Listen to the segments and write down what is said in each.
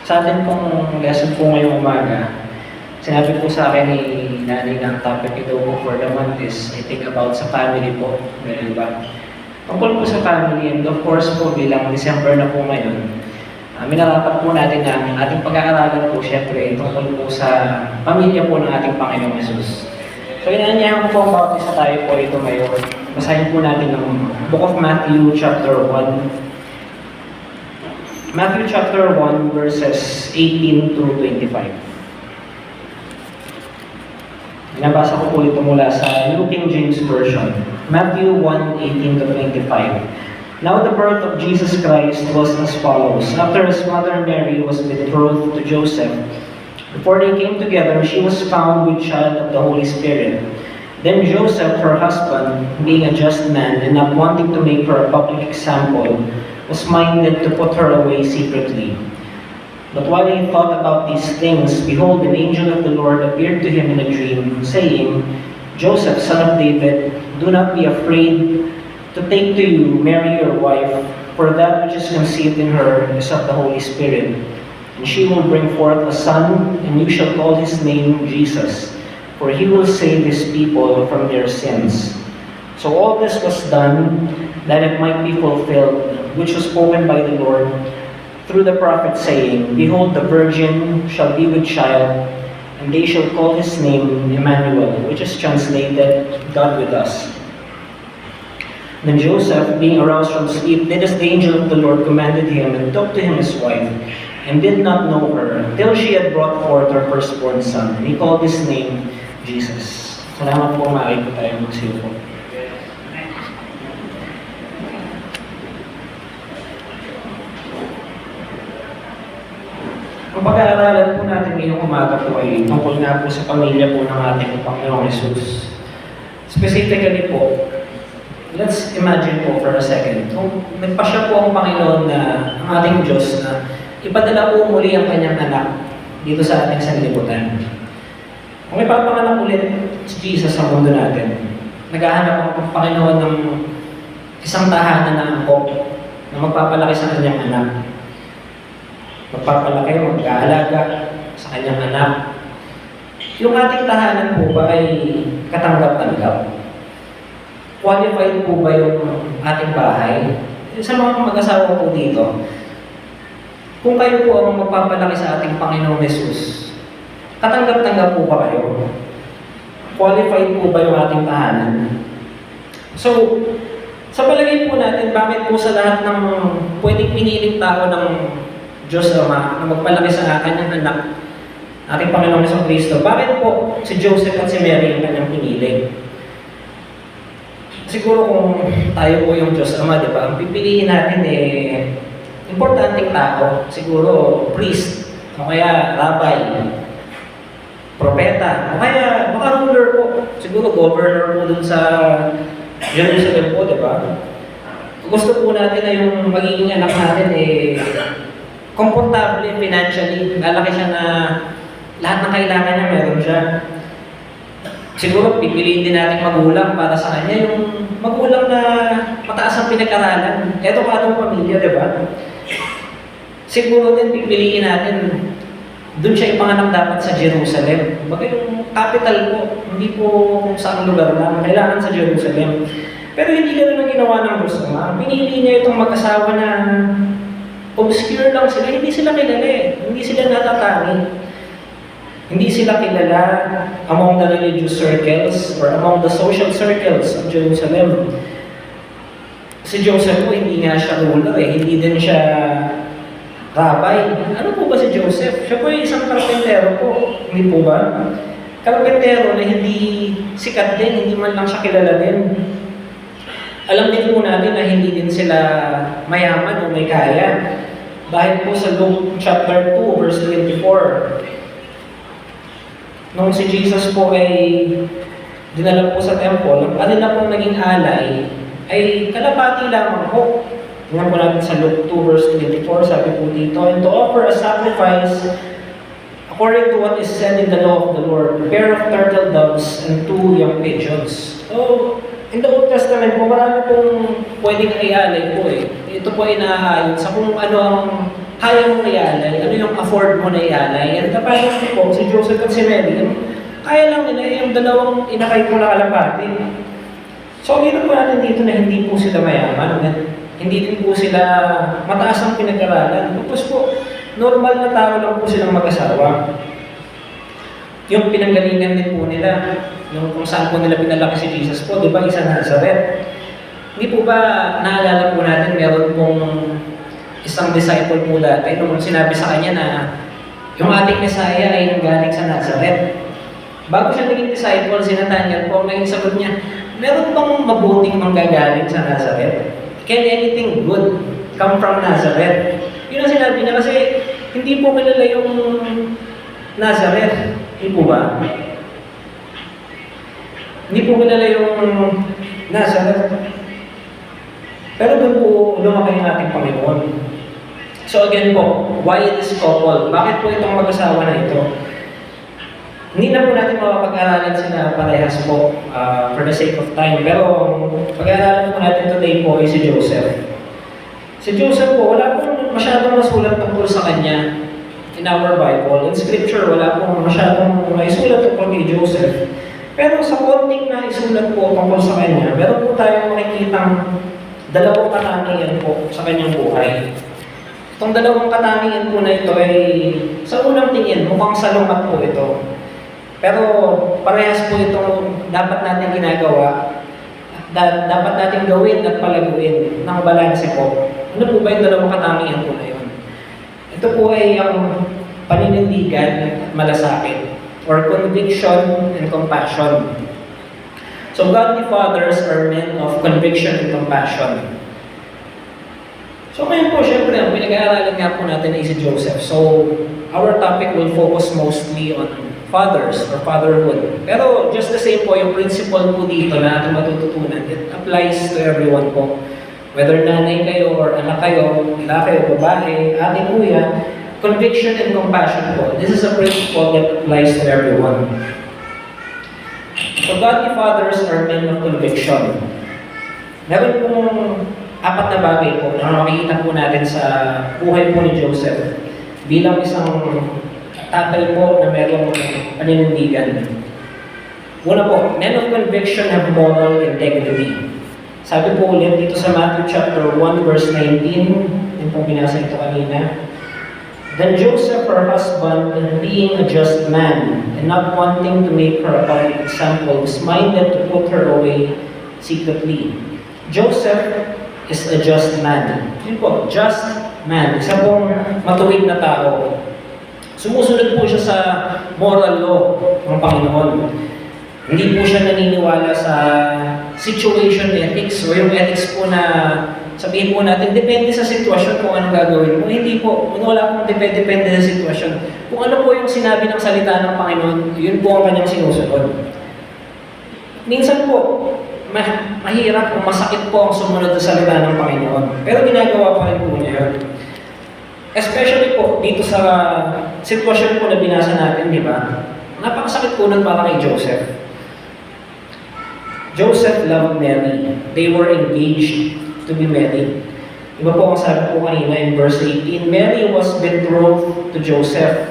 Sa atin pong lesson po ngayong umaga, sinabi po sa akin ni nanay na ang topic ito po for the month is, I think about sa family po. Ganun ba? Tungkol po sa family, and of course po bilang December na po ngayon, minarapat po natin na ang ating pag-aaralan po syempre tungkol po sa pamilya po ng ating Panginoong Hesus. So inaanyahan ko po ang bawat isa tayo po ito ngayon. Basahin po natin ang Book of Matthew chapter 1. Matthew chapter 1 verses 18 to 25. Binabasa ko po ito mula sa New King James Version. Matthew 1:18 to 25. Now the birth of Jesus Christ was as follows. After his mother Mary was betrothed to Joseph, before they came together, she was found with child of the Holy Spirit. Then Joseph, her husband, being a just man and not wanting to make her a public example, was minded to put her away secretly. But while he thought about these things, behold, an angel of the Lord appeared to him in a dream, saying, Joseph, son of David, do not be afraid to take to you Mary your wife, for that which is conceived in her is of the Holy Spirit. And she will bring forth a son, and you shall call his name Jesus, for he will save his people from their sins. So all this was done that it might be fulfilled, which was spoken by the Lord through the prophet, saying, Behold, the virgin shall be with child, and they shall call his name Emmanuel, which is translated, God with us. Then Joseph, being aroused from sleep, did as the angel of the Lord commanded him, and took to him his wife, and did not know her, till she had brought forth her firstborn son, and he called his name Jesus. Salamat po, maaari po tayo magsiupo. Ang pag-aaralan po natin ngayong umaga po ay tungkol nga po sa pamilya po ng ating Panginoong Hesus. Specifically po, let's imagine po for a second, kung nagpasya po ang Panginoon na ang ating Diyos na ipadala po muli ang kanyang anak dito sa ating sanlibutan. Kung ipapanganak ulit si Jesus sa mundo natin, naghahanap ang Panginoon ng isang tahanan na angkop na magpapalaki sa kanyang anak. Magpapalaki, mag-aalaga sa kanyang anak. Yung ating tahanan po ba ay katanggap-tanggap? Qualified po ba yung ating bahay? Sa mga mag-asawa po dito, kung kayo po ang magpapalaki sa ating Panginoong Hesus, katanggap-tanggap po ba kayo? Qualified po ba yung ating tahanan? So, sa palagay po natin, bakit po sa lahat ng pwedeng piniling tao ng Diyos Ama na magpalaki sa kanyang anak, ating Panginoong Hesus Kristo, bakit po si Joseph at si Mary ang kanyang pinili? Siguro kung tayo po yung Diyos Ama, di ba? Ang pipiliin natin importanteng tao, siguro priest, o kaya rabbi, propeta, o kaya baka ruler po, siguro governor po dun sa Jerusalem po, di ba? Gusto po natin na yung magiging anak natin komportable financially, lalaki siya na lahat ng kailangan niya meron siya. Siguro pipiliin din natin magulang para sa kanya, yung magulang na mataas ang pinag-aralan. Eto ka anong pamilya, di ba? Siguro din pipiliin natin, doon siya ipanganak dapat sa Jerusalem. Baga yung capital po, hindi po kung saan lugar lang, kailangan sa Jerusalem. Pero hindi ganun ang ginawa ng Diyos Ama. Pinili niya itong mag-asawa na obscure lang sila, hindi sila kilala hindi sila natatangi. Hindi sila kilala among the religious circles or among the social circles of Jerusalem. Si Joseph po, hindi nga siya ruler hindi din siya rabbi. Ano po ba si Joseph? Siya po ay isang karpentero po, hindi po ba? Karpentero na hindi sikat din, hindi man lang siya kilala din. Alam din po natin na hindi din sila mayaman o may kaya. Dahil po sa Luke chapter 2 verse 24, nung si Jesus po ay dinala po sa temple, ang kanila pong naging alay ay kalapati lamang po. Tingnan po natin sa Luke 2 verse 24, sabi po dito, and to offer a sacrifice according to what is said in the law of the Lord, a pair of turtle doves and 2 young pigeons. So, in the Old Testament po, marami pong pwedeng ialay po Ito po ay naaayon sa kung ano ang kaya mong ialay, ano yung afford mo na ialay. And napayang ko po, si Joseph at si Mary, kaya lang nila yung dalawang inakay ko na kalapati. So, dito po natin dito na hindi po sila mayaman, hindi din po sila mataas ang pinag-aralan. Tapos po, normal na tao lang po silang mag-asawa. Yung pinanggalingan din po nila, yung kung saan po nila pinalaki si Jesus po, di ba, isa Nazareth. Hindi po ba naalala po natin, meron pong isang disciple po dati, nung sinabi sa kanya na yung ating Messiah ay nanggaling sa Nazareth. Bago siya naging disciple, si Nathanael po, may sagot niya, meron bang mabuting manggagaling sa Nazareth? Can anything good come from Nazareth? Yun ang sinabi niya kasi hindi po kilala yung Nazareth. Hindi po ba? Hindi po kilala yung Nazareth. Pero doon po lumaki ang ating Panginoon. So again po, why this couple? Bakit po itong mag-asawa na ito? Hindi na po natin mapag-aralan sila parehas po for the sake of time. Pero pag-aralan po natin today po ay si Joseph. Si Joseph po, wala pong masyadong masulat tungkol sa kanya in our Bible. In Scripture, wala pong masyadong maisulat tungkol kay Joseph. Pero sa konting na isulat po tungkol sa kanya, meron po tayong makikitang dalawang katangian po sa kanyang buhay. Itong dalawang katangian po na ito ay sa unang tingin, mukhang salungat po ito. Pero parehas po itong dapat natin ginagawa, dapat natin gawin at palaguin ng balanse po. Ano po ba yung dalawang katangian po na yun? Ito po ay ang paninindigan at malasakit, or conviction and compassion. So godly fathers are men of conviction and compassion. So ngayon po, syempre, ang pinag-aaralan nga po natin ay si Joseph. So our topic will focus mostly on fathers or fatherhood. Pero just the same po, yung principle po dito na ating matututunan, it applies to everyone po. Whether nanay kayo or anak kayo, lalaki o babae, ate, kuya, conviction and compassion po. This is a principle that applies to everyone. So godly fathers are men of conviction. Meron pong apat na bagay po na makikita po natin sa buhay po ni Joseph bilang isang tatay po na merong paninindigan. Una po, men of conviction have moral integrity. Sabi po ulit dito sa Matthew chapter 1 verse 19, yung pong binasa ito kanina. Then Joseph, her husband, being a just man, and not wanting to make her a public example, was minded to put her away secretly. Joseph is a just man. Yun po, just man. Isa pong matuwid na tao. Sumusunod po siya sa moral law ng Panginoon. Hindi po siya naniniwala sa situation ethics o yung ethics po na sabihin po natin, depende sa sitwasyon kung anong gagawin mo. Hindi po, wala pong depende sa sitwasyon. Kung ano po yung sinabi ng salita ng Panginoon, yun po ang kanyang sinusunod. Minsan po, mahirap o masakit po ang sumunod sa salita ng Panginoon. Pero ginagawa pa rin po niya yun. Especially po, dito sa sitwasyon po na binasa natin, di ba? Napakasakit po nun para kay Joseph. Joseph loved Mary. They were engaged to be married. Iba po ang sabi po kanina in verse 18, Mary was betrothed to Joseph.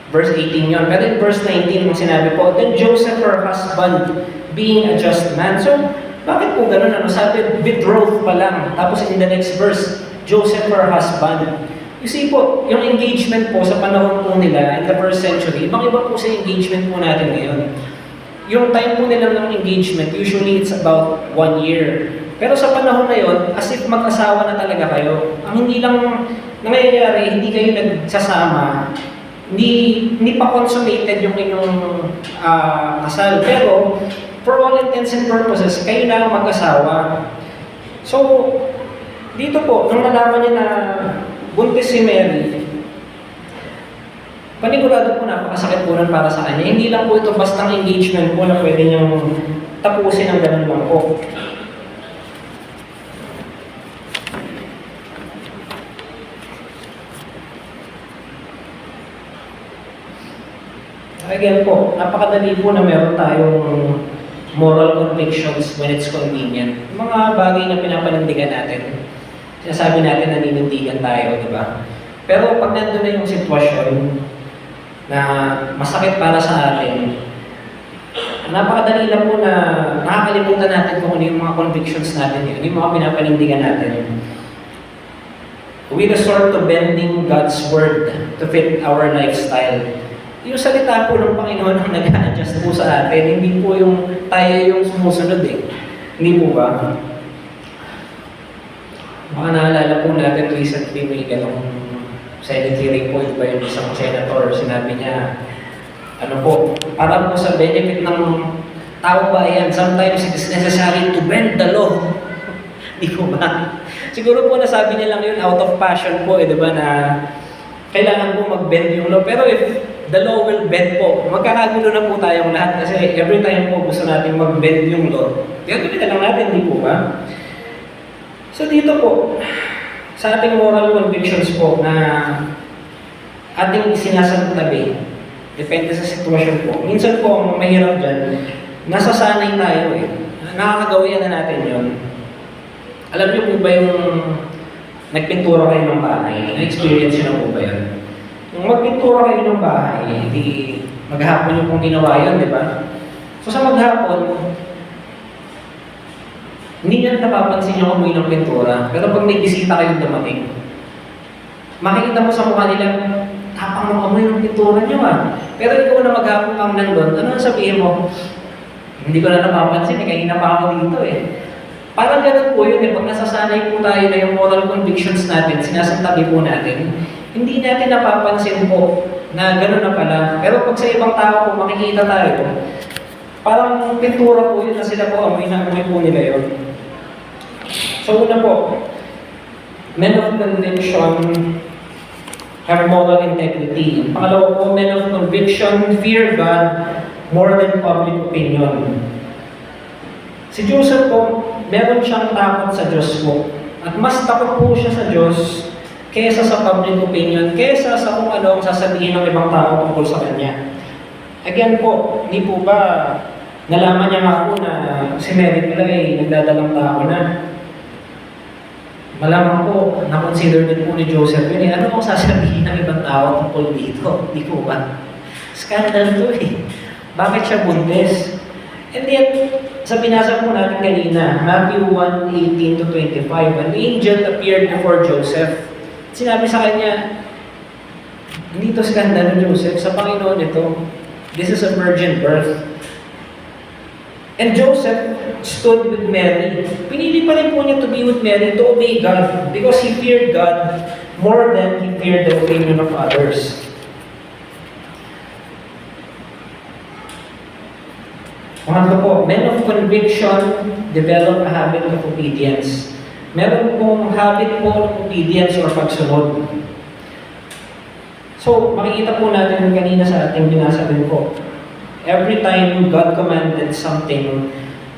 Verse 18 yun. Pero in verse 19, ang sinabi po, then Joseph, her husband, being a just man. So, bakit po ganun? Ano? Sabi, betrothed pa lang. Tapos in the next verse, Joseph, her husband. You see po, yung engagement po sa panahon po nila in the first century, ibang-iba po sa engagement po natin ngayon. Yung time po nila ng engagement, usually it's about 1 year. Pero sa panahon na yon, as if mag-asawa na talaga kayo. Ang hindi lang nangyayari, hindi kayo nagsasama, hindi pa consummated yung inyong kasal. Pero, for all intents and purposes, kayo na mag-asawa. So, dito po, nung nalaman niya na buntis si Mary, panigurado po napakasakit po nun para sa kanya. Hindi lang po ito bastang engagement po na pwede niyang tapusin ang ganun lang po. Again po, napakadali po na meron tayong moral convictions when it's convenient. Mga bagay na pinapanindigan natin. Sinasabi natin na ninindigan tayo, di ba? Pero pag nandun na yung sitwasyon na masakit para sa atin, napakadali lang po na nakakalimutan natin kung ano yung mga convictions natin, ano yung mga pinapanindigan natin. We resort to bending God's Word to fit our lifestyle. Yung salita po ng Panginoon ang nag-a-adjust po sa atin, hindi po yung tayo yung sumusunod eh. Hindi po ba? Baka naalala po natin recently may ganong Senate hearing po, ba yung isang senator, sinabi niya, ano po, para po sa benefit ng taong bayan, sometimes it is necessary to bend the law. Di ko ba? Siguro po nasabi niya lang yun out of passion po, di ba, na kailangan po mag-bend yung law. Pero if the law will bend po, magkakagulo na po tayong lahat kasi every time po gusto natin mag-bend yung law. Gagawin na lang natin, di po ba? So dito po, sa ating moral convictions po na ating isinasantabi, depende sa sitwasyon po. Minsan po, ang mahirap dyan, nasasanay tayo eh. Nakakagawian na natin yun. Alam niyo po ba yung nagpintura kayo ng bahay? Na-experience niyo na po ba yun? Yung magpintura kayo ng bahay, hindi maghapon niyo pong ginawa yun, di ba? So sa maghapon, hindi niya napapansin yung amoy ng pintura. Pero pag may bisita kayong dumating, makikita mo sa mukha nila, tapang ng amoy ng pintura niyo ah. Pero ikaw na maghapon kang nandun, ano ang sabihin mo? Hindi ko na napapansin, kanina pa ako dito eh. Parang ganun po yun eh, pag nasasanay po tayo na yung moral convictions natin, sinasantabi po natin, hindi natin napapansin po na ganun na pala. Pero pag sa ibang tao po makikita tayo, parang pintura po yun na sila po, amoy na amoy po nila yun. So una po, men of conviction have moral integrity. Pangalawa po, men of conviction fear God more than public opinion. Si Joseph po, meron siyang takot sa Diyos po. At mas takot po siya sa Diyos kaysa sa public opinion, kaysa sa kung ano ang sasabihin ng ibang tao tungkol sa kanya. Again po, hindi po ba nalaman niya nga po na si Mary pala ay nagdadalang tao na. Malamang po, na-consider din po ni Joseph yun, ano ang sasabihin ng ibang tao tungkol dito? Di po ba? Scandal to eh. Bakit siya buntis? And yet, sa binasa po natin kanina, Matthew 1:18-25, an angel appeared before Joseph. Sinabi sa kanya, hindi to scandal ni Joseph, sa Panginoon ito. This is a virgin birth. And Joseph stood with Mary. Pinili pa rin po niya to be with Mary, to obey God, because he feared God more than he feared the opinion of others. Pangatlo po, men of conviction develop a habit of obedience. Meron pong habit po ng obedience or pagsunod. So, makikita po natin kanina sa ating binasa din po. Every time God commanded something,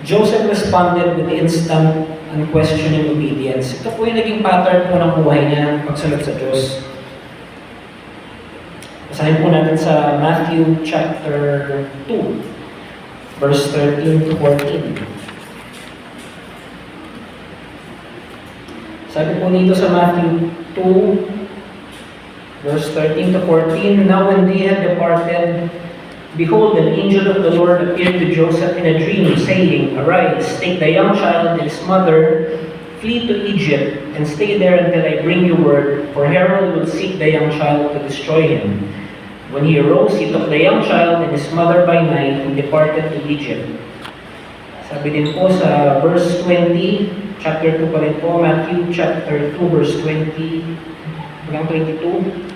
Joseph responded with instant, unquestioning obedience. Ito po yung naging pattern po ng buhay niya, pagsunod sa Diyos. Basahin po natin sa Matthew chapter 2, verse 13-14. Sabi po nito sa Matthew 2, verse 13-14, Now when they had departed, behold, an angel of the Lord appeared to Joseph in a dream, saying, Arise, take the young child and his mother, flee to Egypt, and stay there until I bring you word, for Herod will seek the young child to destroy him. When he arose, he took the young child and his mother by night and departed to Egypt. Sabi din po sa verse 20, chapter 2 pa rin po, Matthew chapter 2, verse 20 hanggang 22.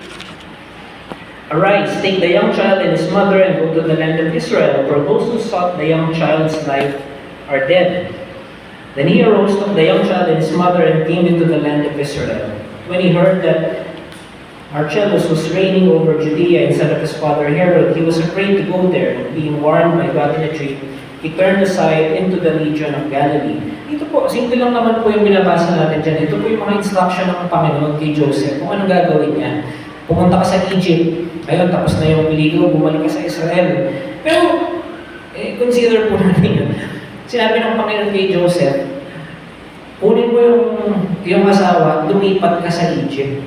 Arise, take the young child and his mother and go to the land of Israel, for those who sought the young child's life are dead. Then he arose, took the young child and his mother, and came into the land of Israel. When he heard that Archelaus was reigning over Judea instead of his father Herod, he was afraid to go there, and being warned by God in a dream, he turned aside into the region of Galilee. Ito po, simple lang naman po yung binabasa natin dyan. Ito po yung mga instruction ng Panginoon kay Joseph, kung anong gagawin niya. Pumunta ka sa Egypt, ayun, tapos na yung peligro, bumalik ka sa Israel. Pero, consider po natin yun. Sinabi ng Panginoon kay Joseph, kunin mo yung asawa, lumipat ka sa Egypt.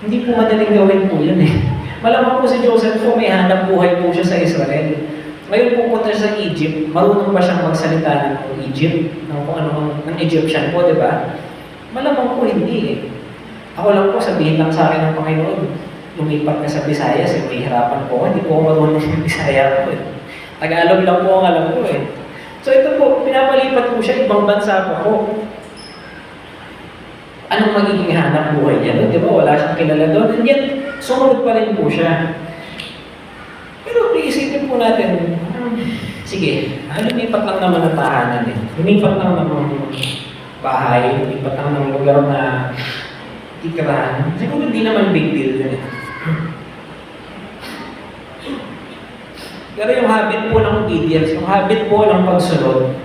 Hindi po madaling gawin po yun eh. Malamang po si Joseph po may hanap buhay po siya sa Israel. Ngayon pupunta siya sa Egypt, marunong ba siyang magsalita ng Egypt? Ng kung ano ng Egyptian po, di ba? Malamang po hindi eh. Ako lang po, sabihin lang sa akin ng Panginoon, lumipat ka sa Visayas, eh, may hirapan po. Hindi po ako marunong ng Bisaya po eh. Tagalog lang po ang alam ko eh. So ito po, pinapalipat po siya, ibang bansa po po. Anong magiging hanap buhay niya doon? Di ba? Wala siyang kilala doon. And yet, sumunod pa rin po siya. Pero iisipin po natin, sige, lumipat lang naman ang tahanan eh. Lumipat lang naman ng bahay, lumipat lang ng lugar na titirahan. Siguro hindi naman big deal yun eh. Pero yung habit po ng obedience, yung habit po ng pagsunod,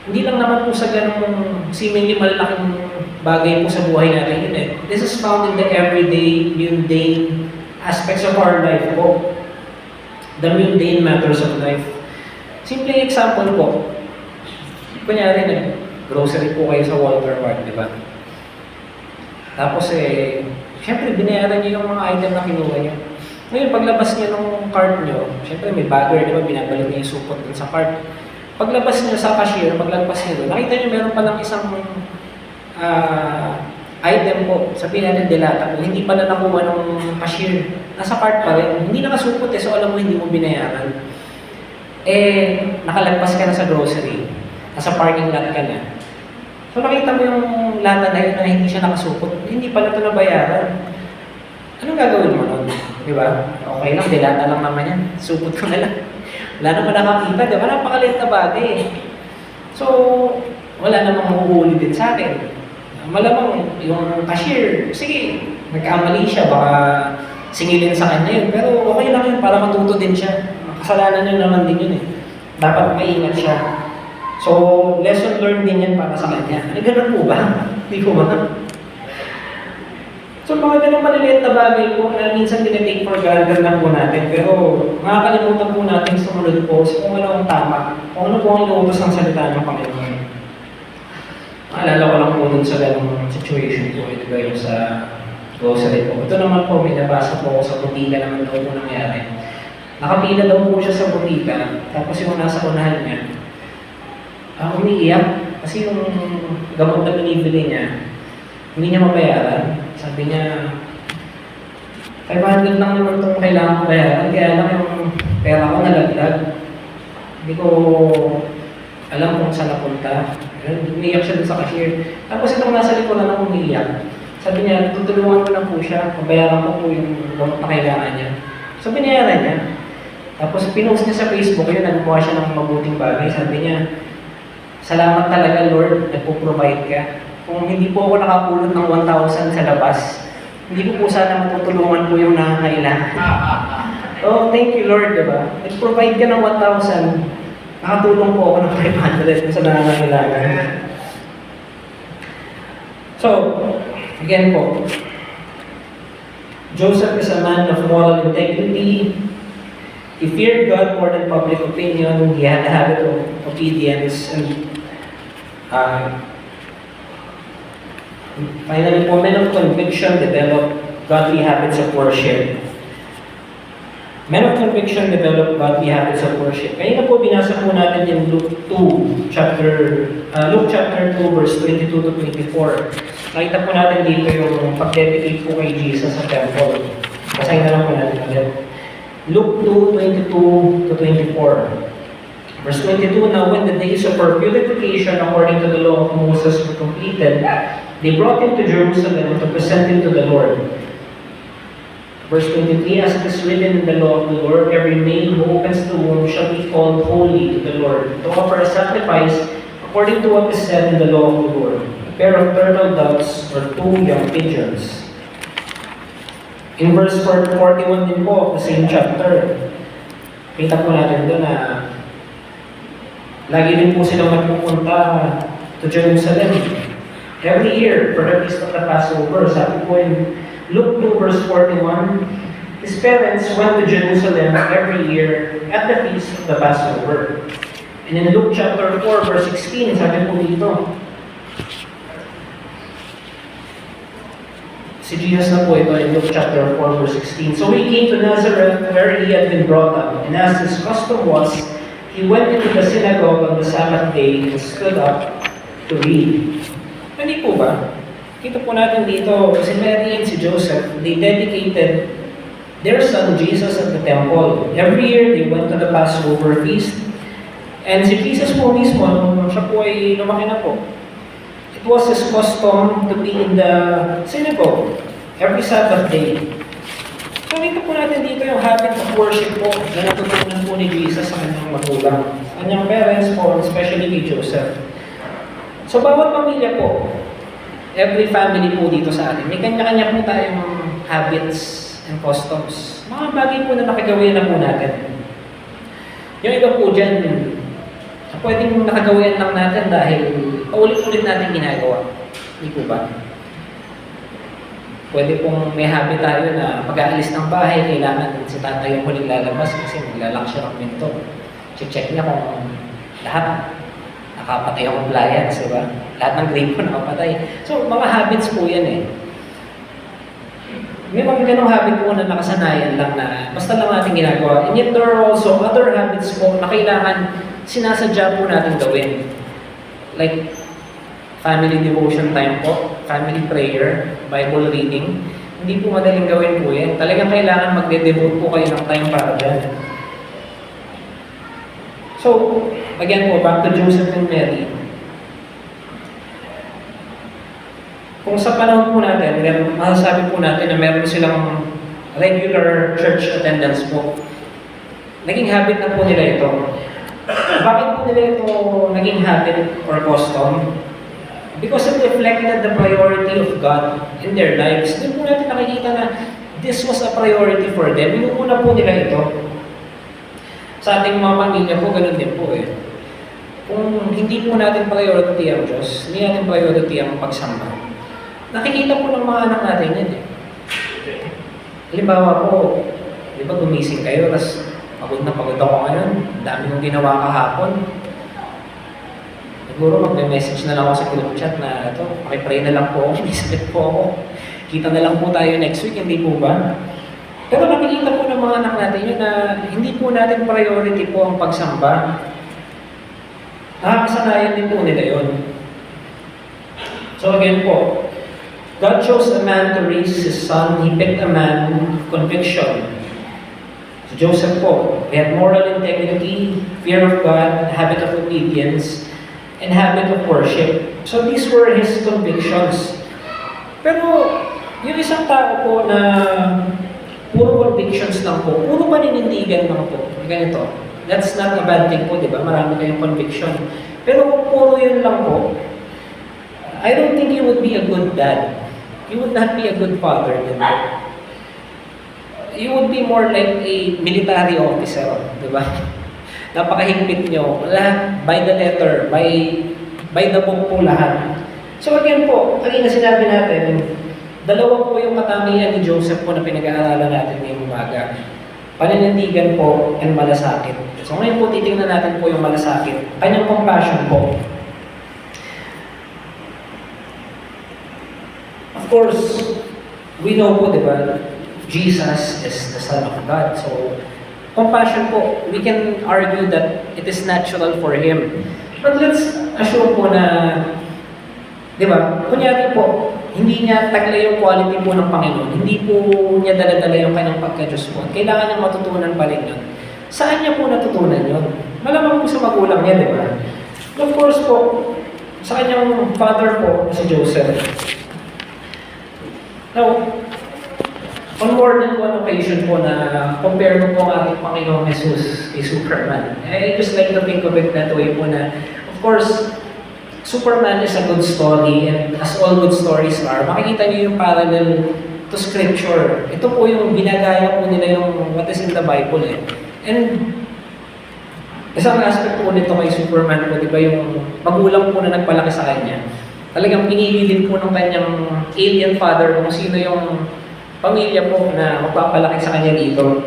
hindi lang naman po sa ganung seemingly malalaking bagay po sa buhay natin yun eh. This is found in the everyday, mundane aspects of our life po. The mundane matters of life. Simple example po. Kunyari, nag-grocery po kayo sa Walter Mart, di ba? Tapos syempre, binayaran niyo yung mga item na kinuha niyo. Ngayon, paglabas niyo ng cart niyo, syempre may bagger, di ba? Binabalik niyo yung supot dun sa cart. Paglabas niyo sa cashier, paglabas niyo doon, nakita niyo meron palang isang item po, sabihin natin delata po, hindi pala nakuha ng cashier. Nasa cart pa rin, hindi nakasupot eh, so alam mo hindi mo binayaran. Nakalagpas ka na sa grocery, nasa parking lot ka na. So nakita mo yung lata na yun na hindi siya nakasupot, hindi pala ito nabayaran. Anong gagawin mo nun? Di ba? Okay lang, delata lang naman yan, supot ko na lang. Wala naman nakakita, di ba? Napakaliit na bagay eh. So, wala namang mahuhuli din sa akin. Malamang yung cashier, sige, nagkamali siya, baka singilin sa kanya yun. Pero okay lang yun, para matuto din siya. Kasalanan niya naman din yun eh. Dapat maingat siya. So, lesson learned din yan para sa kanya. Ano ganun po ba? Hindi po ba? So, mga ganun maliliit na bagay po na minsan tinitake for granted lang po natin. Pero makakalimutan po natin sumunod po kung ano ang tama. Kung ano po ang inuutos ng salita ng Panginoon. Maalala ko lang po dun sa ganung situation po, ito ba yung sa grocery po. Ito naman po, may nabasa po ako sa butika naman daw po nangyari. Nakapila daw po siya sa butika, tapos yung nasa unahan niya, umiiyak kasi yung gamot na binibili niya, hindi niya mabayaran. Sabi niya, 500 lang naman itong kailangan ko bayaran, kaya lang yung pera ko nalaglag. Hindi ko alam kung saan napunta. Umiiyak siya dun sa cashier. Tapos itong nasa likuran na umiiyak. Sabi niya, tutulungan ko lang po siya, mabayaran ko po yung gamot na kailangan niya. So binayaran niya. Tapos pinost niya sa Facebook yun, nagmukha siya ng mabuting bagay. Sabi niya, salamat talaga Lord, nagpo-provide ka. Kung hindi po ako nakapulot ng 1,000 sa labas, hindi ko po sana matutulungan po yung nakakailangan. Oh, thank you Lord, diba? Nag-provide ka ng 1,000, nakatulong po ako ng 500 sa nangangailangan. So, again po, Joseph is a man of moral integrity. He feared God more than public opinion. He had a habit of obedience. And finally, po, men of conviction develop godly habits of worship. Men of conviction develop godly habits of worship. Kaya na po, binasa po natin yung Luke chapter 2, verse 22 to 24. Nakita po natin dito yung pag-dedicate po kay Jesus sa temple. Basahin na lang po natin agad. Luke 2, 22 to 24. Verse 22, now when the days of her purification according to the law of Moses were completed, they brought him to Jerusalem to present him to the Lord. Verse 23, as it is written in the law of the Lord, every male who opens the womb shall be called holy to the Lord, to offer a sacrifice according to what is said in the law of the Lord, a pair of turtle doves or 2 young pigeons. In verse 41 din po, the same chapter, kita po natin doon na lagi din po silang nagpupunta to Jerusalem. Every year, for the feast of the Passover, sabi po in Luke 2 verse 41, his parents went to Jerusalem every year at the feast of the Passover. And in Luke chapter 4 verse 16, sabi po dito, si Si Jesus na po ito in Luke chapter 4 verse 16. So he came to Nazareth where he had been brought up, and as his custom was, he went into the synagogue on the Sabbath day and stood up to read. Hindi po ba? Kita po natin dito, si Mary and si Joseph, they dedicated their son Jesus at the temple. Every year, they went to the Passover feast. And si Jesus po mismo, nung siya po ay lumaki na po, it was his custom to be in the synagogue every Sabbath day. So, dito po natin dito yung habit of worship po na natutunan po ni Jesus sa kanyang magulang, sa kanyang parents po, especially kay Joseph. So, bawat pamilya po, every family po dito sa atin, may kanya-kanya po tayong habits and customs. Mga bagay po na nakagawin na po natin. Yung iba po dyan, pwedeng nakagawin lang natin dahil paulit-ulit natin ginagawa. Hindi po ba? Pwede pong may habit tayo na pag-aalis ng bahay, kailangan si tatay yung huling lalabas kasi maglalak siya ng pinto. Check niya kung lahat nakapatay ang compliance, diba? Lahat ng grade po nakapatay. So, mga habits po yan eh. May mga ganong habit po na nakasanayan lang na basta lang natin ginagawa. And yet there are also other habits po na kailangan sinasadya po natin gawin. Like family devotion time po, family prayer, Bible reading. Hindi po madaling gawin po yan. Talagang kailangan magde-devote po kayo ng time para dyan. So, again po, back to Joseph and Mary. Kung sa panahon po natin, masasabi po natin na meron silang regular church attendance po. Naging habit na po nila ito. Bakit po nila ito naging habit or custom? Because it reflected the priority of God in their lives. Doon po natin nakikita na this was a priority for them. Inuuna po nila ito. Sa ating mga pamilya po, ganun din po eh. Kung hindi po natin priority ang Diyos, hindi natin priority ang pagsamba. Nakikita po ng mga anak natin yan eh. Halimbawa po, di ba gumising kayo, tapos pagod na pagod ako ngayon, dami kong ginawa kahapon. Siguro magme-message na lang ako sa group chat na ito, makipray na lang po ako, isipit po ako. Kita na lang po tayo next week, hindi po ba? Pero nakikita po ng mga anak natin yun na hindi po natin priority po ang pagsamba. Nakakasanayan din po nila yun. So again po, God chose a man to raise his son. He picked a man of conviction. So Joseph po, he had moral integrity, fear of God, habit of obedience, and habit of worship. So these were his convictions. Pero yung isang tao po na puro convictions lang po, puro paninindigan lang po, ganito. That's not a bad thing po, di ba? Marami kayong conviction. Pero kung puro yun lang po, I don't think you would be a good dad. You would not be a good father din po. You would be more like a military officer, di ba? Napakahigpit nyo. Lahat, by the letter, by the book po lahat. So again po, kanina sinabi natin, dalawa po yung katangian ni Joseph po na pinag-aaralan natin ngayong umaga. Paninindigan po and malasakit. So ngayon po titingnan natin po yung malasakit. Kanyang compassion po. Of course, we know po, di ba, Jesus is the Son of God. So, compassion po, we can argue that it is natural for Him. But let's assume po na, di ba, kunyari po, hindi niya tagla yung quality po ng Panginoon. Hindi po niya dala-dala yung kanyang pagka-Diyos po. Kailangan niyang matutunan pa rin yun. Saan niya po natutunan yun? Malamang po sa magulang niya, di ba? Of course po, sa kanyang father po, si Joseph. Now, on more than one occasion po na compare mo po ang ating Panginoong Jesus kay Superman. I just like to think of it that way po na, of course, Superman is a good story and as all good stories are, makikita niyo yung parallel to Scripture. Ito po yung ginagaya po nila yung what is in the Bible eh. And isang aspect po nito kay Superman po, di ba yung magulang po na nagpalaki sa kanya. Talagang pinili din po ng kanyang alien father kung sino yung pamilya po na magpapalaki sa kanya dito.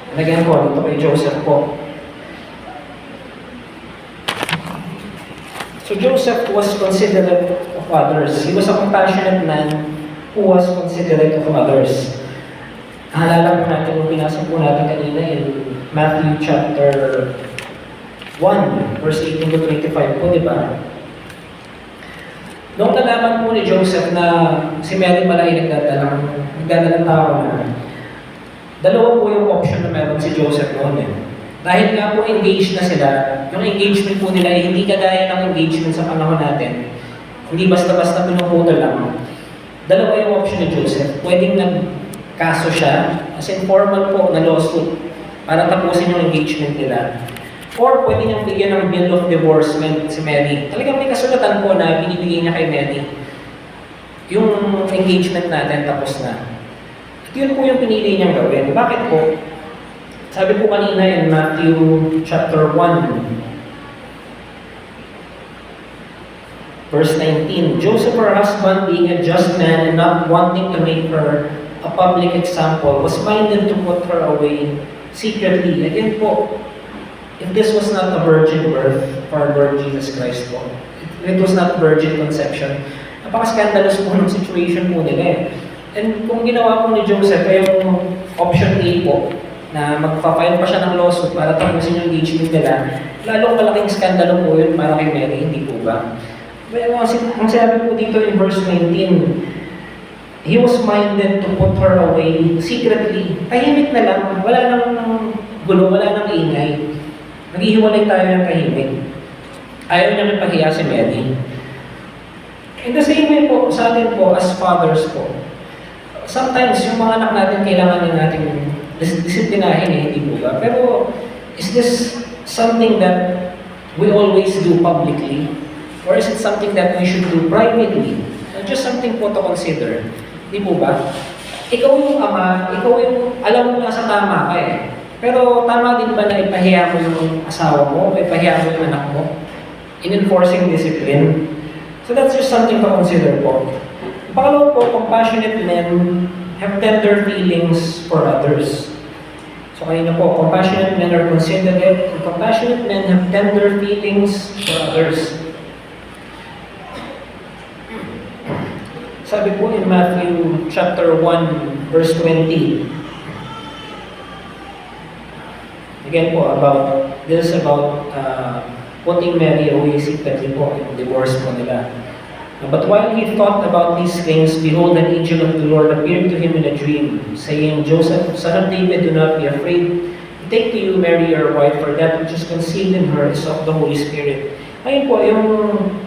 And again po, dito kay Joseph po. So Joseph was considerate of others. He was a compassionate man who was considerate of others. Naalala po natin yung pinasa po natin kanina in Matthew chapter 1, verse 18 to 25 po, di ba? Noong nalaman po ni Joseph na si Mary pala ay nagdadalang tao na, dalawa po yung option na meron si Joseph noon eh. Dahil nga po engaged na sila, yung engagement po nila ay hindi kagaya ng engagement sa panahon natin. Hindi basta-basta pinuputo lang. Dalawa yung option ni Joseph. Pwedeng nagkaso siya, as in formal po na lawsuit, para tapusin yung engagement nila. Or pwede niyang bigyan ng bill of divorcement si Mary. Talagang may kasulatan po na binibigay niya kay Mary. Yung engagement natin tapos na. At yun po yung pinili niyang gawin. Bakit po? Sabi po kanina in Matthew chapter 1, verse 19, Joseph, her husband, being a just man and not wanting to make her a public example, was minded to put her away secretly. Again po, if this was not a virgin birth for our Lord Jesus Christ po, if it was not virgin conception, napaka-scandalous po ng situation po nila eh. And kung ginawa po ni Joseph, ay yung option A po, na magpa-file pa siya ng lawsuit para tapusin yung engagement nila, lalong malaking skandalo po yun para kay Mary, hindi po ba? Well, ang sinabi po dito in verse 19, he was minded to put her away secretly. Tahimik na lang, wala nang gulo, wala nang ingay. Naghihiwalay tayo ng tahimik. Ayaw niya mapahiya si Mary. In the same way po, sa atin po, as fathers po, sometimes yung mga anak natin kailangan din natin disiplinahin eh, hindi po ba? Pero, is this something that we always do publicly? Or is it something that we should do privately? Just something po to consider. Hindi po ba? Ikaw yung ama, ikaw yung alam mo na sa tama ka eh. Pero tama din ba na ipahiya mo yung asawa mo, ipahiya mo yung anak mo in enforcing discipline? So that's just something to consider po. Pangalawa po, compassionate men have tender feelings for others. So kanina po, compassionate men are considerate, and compassionate men have tender feelings for others. Sabi po in Matthew chapter 1, verse 20. Again po, this is about putting Mary away secretly po, yung divorce po nila. But while he thought about these things, behold, an angel of the Lord appeared to him in a dream, saying, Joseph, son of David, do not be afraid. Take to you Mary, your wife, for that which is conceived in her is of the Holy Spirit. Ngayon po, yung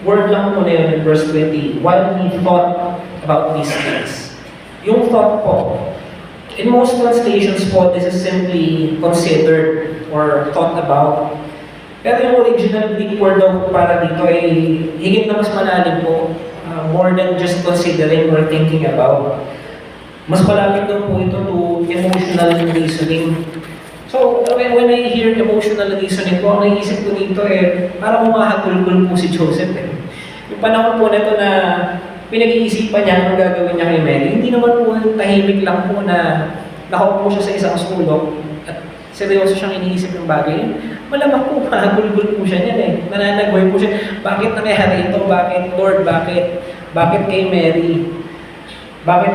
word lang po na yun in verse 20, while he thought about these things. Yung thought po, in most translations po, this is simply considered or thought about. Pero yung original Greek word daw para dito ay higit na mas malalim po, more than just considering or thinking about. Mas malapit daw po ito to emotional reasoning. So, when I hear emotional reasoning po, ang naisip ko dito eh, parang humahagulgul po si Joseph eh. Yung panahon po nito na pinag-iisipan niya ang gagawin niya kay Mary, hindi naman po tahimik lang po na nakaupo siya sa isang sulok at seryoso siyang iniisip ng bagay. Malamang po, mahagulgul po siya niyan eh. Nananagway po siya. Bakit nangyari ito? Bakit, Lord? Bakit? Bakit kay Mary? Bakit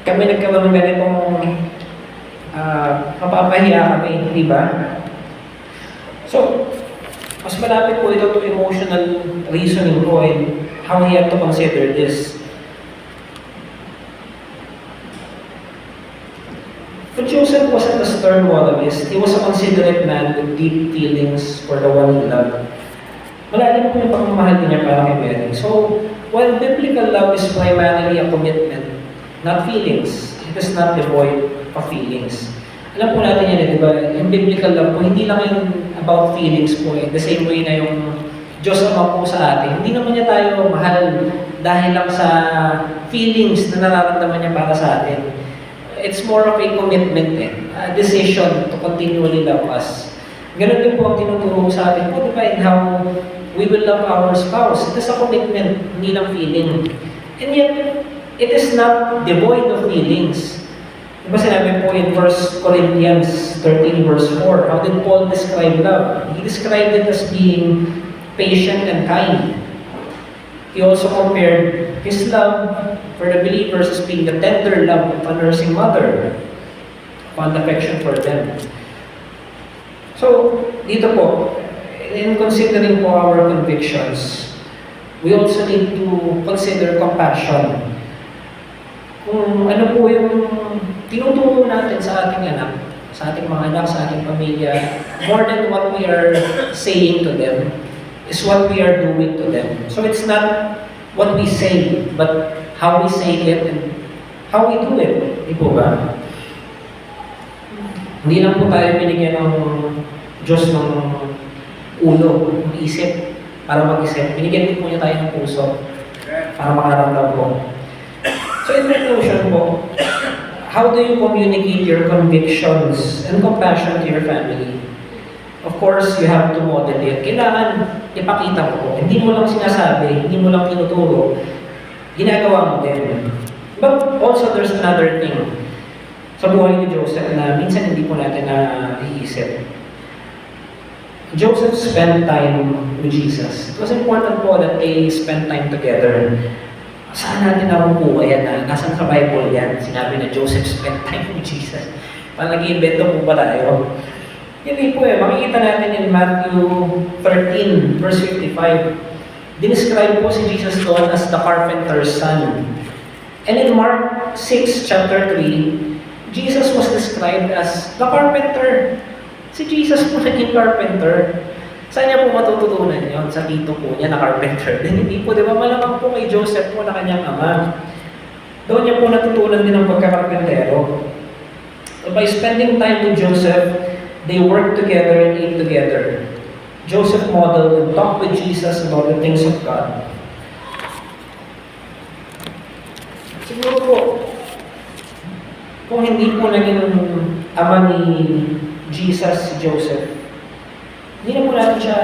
kami nagkaroon ng ganitong mapapahiya kami, di ba? So, mas malapit po ito to emotional reasoning po and how he had to consider this. But Joseph wasn't a stern moralist. He was a considerate man with deep feelings for the one he loved. Malalim po yung pagmamahal niya para kay Mary. So, while biblical love is primarily a commitment, not feelings, it is not devoid of feelings. Alam po natin yan, di ba? Yung biblical love po, hindi lang yung about feelings po eh. The same way na yung Diyos Ama po sa atin. Hindi naman niya tayo mahal dahil lang sa feelings na nararamdaman niya para sa atin. It's more of a commitment eh. A decision to continually love us. Ganun din po ang tinuturo sa atin po, di ba? In how we will love our spouse. It is a commitment, hindi lang feeling. And yet, it is not devoid of feelings. Diba sinabi po in 1 Corinthians 13 verse 4, how did Paul describe love? He described it as being patient and kind. He also compared his love for the believers as being the tender love of a nursing mother, fond affection for them. So, dito po, in considering po our convictions, we also need to consider compassion. Kung ano po yung tinuturo natin sa ating anak, sa ating mga anak, sa ating pamilya, more than what we are saying to them, is what we are doing to them. So it's not what we say, but how we say it and how we do it. Di po ba? Hindi lang po tayo binigyan ng Diyos ng ulo, ng isip, para mag-isip. Binigyan din po niya tayo ng puso, para makaramdam po. So in conclusion po, how do you communicate your convictions and compassion to your family? Of course, you have to model it. Kailangan ipakita mo po. Hindi mo lang sinasabi, hindi mo lang tinuturo, ginagawa mo din. But also, there's another thing sa buhay ni Joseph na minsan hindi po natin naiisip. Joseph spent time with Jesus. It was important po that they spend time together. Saan natin nakukuha yan? Nasaan sa Bible yan? Sinabi na Joseph spent time with Jesus. Parang nag-iimbento po ba tayo? Hindi po makikita natin in Matthew 13, verse 55. Dinescribe po si Jesus doon as the carpenter's son. And in Mark 6, chapter 3, Jesus was described as the carpenter. Si Jesus po naging carpenter. Saan niya po matututunan yun? Sa tito po niya na carpenter. Then hindi po, di ba? Malamang po kay Joseph po na kanyang ama. Doon niya po natutunan din ang pagkakarpentero. So by spending time with Joseph, they worked together and ate together. Joseph modeled and talked with Jesus about the things of God. Siguro po, kung hindi po naging ama ni Jesus si Joseph, hindi na po natin siya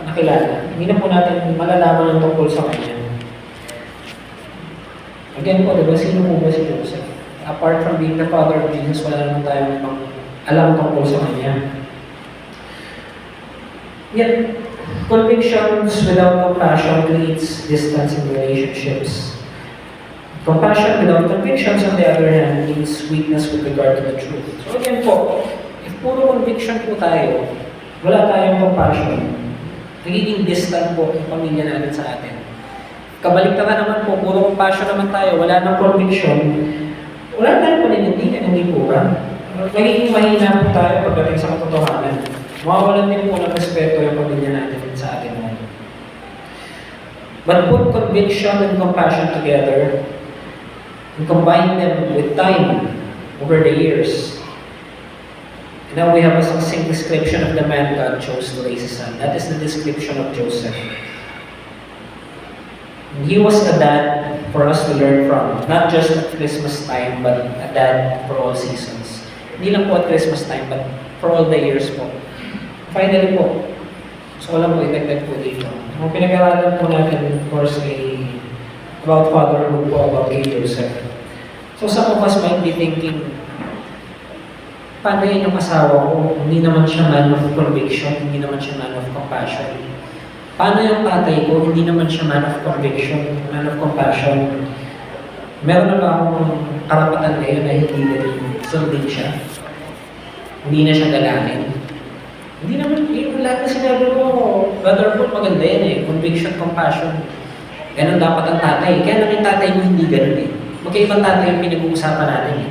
nakilala. Hindi na po natin malalaman ang tungkol sa kanya. Again po, diba, sino po ba si Joseph? Apart from being the father of Jesus, wala naman tayong alam tungkol sa kanya. Yet, convictions without compassion creates distance in relationships. Compassion without convictions, on the other hand, means weakness with regard to the truth. So again po, if puro conviction po tayo, wala tayong compassion, nagiging distant po yung pamilya natin sa atin. Kabaliktaran naman po, puro compassion naman tayo, wala nang conviction, wala tayong paninindigan, hindi po ba? Nagiging mahina po tayo pagdating sa katotohanan. Mawawalan din po ng respeto yung pamilya natin sa atin ngayon. But put conviction and compassion together and combine them with time over the years. And now we have a succinct description of the man God chose to raise his son. That is the description of Joseph. And he was a dad for us to learn from, not just at Christmas time, but a dad for all seasons. Hindi lang po at Christmas time, but for all the years po. Finally po, so lang po, idagdag po dito. Ang pinag-aralan po natin, of course, about fatherhood po, about kay Joseph. So some of us might be thinking, paano yun yung asawa ko? Hindi naman siya man of conviction, hindi naman siya man of compassion. Paano yung tatay ko? Hindi naman siya man of conviction, man of compassion. Meron na ba akong karapatan ngayon na hindi na sundin siya? Hindi na siya galangin. Hindi naman, yung lahat na sinabi mo, Brother Paul, maganda yan eh. Conviction, compassion. Ganon dapat ang tatay. Kaya lang yung tatay mo hindi ganon eh. Magkaibang tatay yung pinag-uusapan natin eh.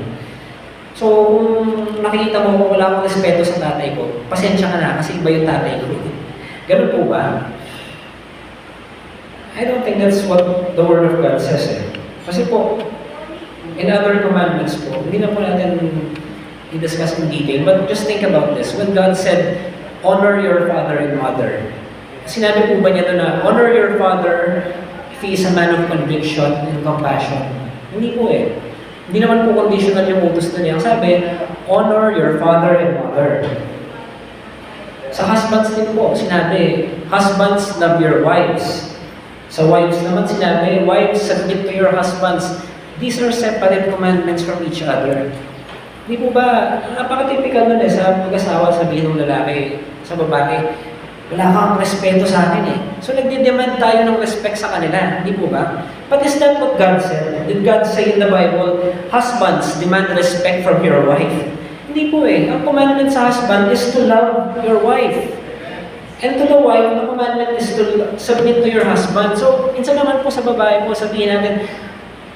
So, kung nakikita mo wala akong respeto sa tatay ko, pasensya ka na kasi iba yung tatay ko. Ganon po ba? I don't think that's what the Word of God says eh. Kasi po, in other commandments po, hindi na po natin i-discuss in detail, but just think about this. When God said, honor your father and mother, sinabi po ba niya doon na, honor your father if he is a man of conviction and compassion? Hindi po eh. Hindi naman po conditional yung utos na niya. Ang sabi, honor your father and mother. Sa husbands din po, sinabi, husbands, love your wives. Sa wives naman sinabi, wives, submit to your husbands. These are separate commandments from each other. Di po ba, napaka-typical nun eh, sa mag-asawa sabihin ng lalaki sa babae, Wala kang respeto sa akin eh. So nagde-demand tayo ng respect sa kanila, hindi po ba? But is that what God said? Did God say in the Bible, husbands, demand respect from your wife? Hindi po eh. Ang commandment sa husband is to love your wife. And to the wife, the commandment is to submit to your husband. So, minsan naman po sa babae po, sabihin natin,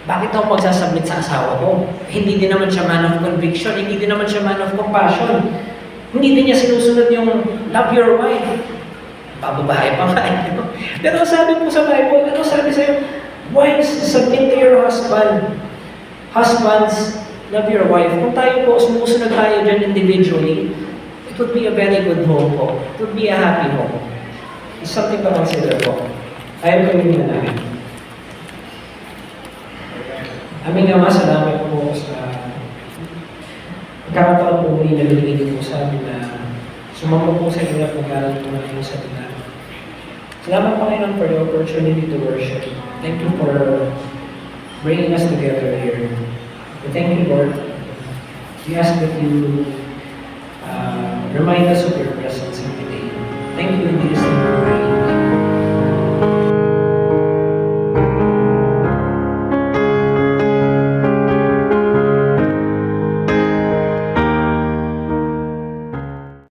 bakit ako magsasubmit sa asawa ko? Hindi din naman siya man of conviction, hindi din naman siya man of compassion. Hindi din niya sinusunod yung love your wife. Pababae pa nga. Pero sabi po sa Bible, ano sabi sa'yo? Wives, submit to your husband. Husbands, love your wife. Kung tayo po, sumusunod tayo dyan individually, it would be a very good home po. It would be a happy home. It's something to consider po. Ayaw ko yun na namin. Aming Ama, salamat po sa pagkakataon po muli na binigay po sa amin na sumama po sa inyo at mag-aral po na sa tingnan. Salamat Panginoon for the opportunity to worship. Thank you for bringing us together here. We thank you, Lord. We ask that you remind us of your presence every day. Thank you indeed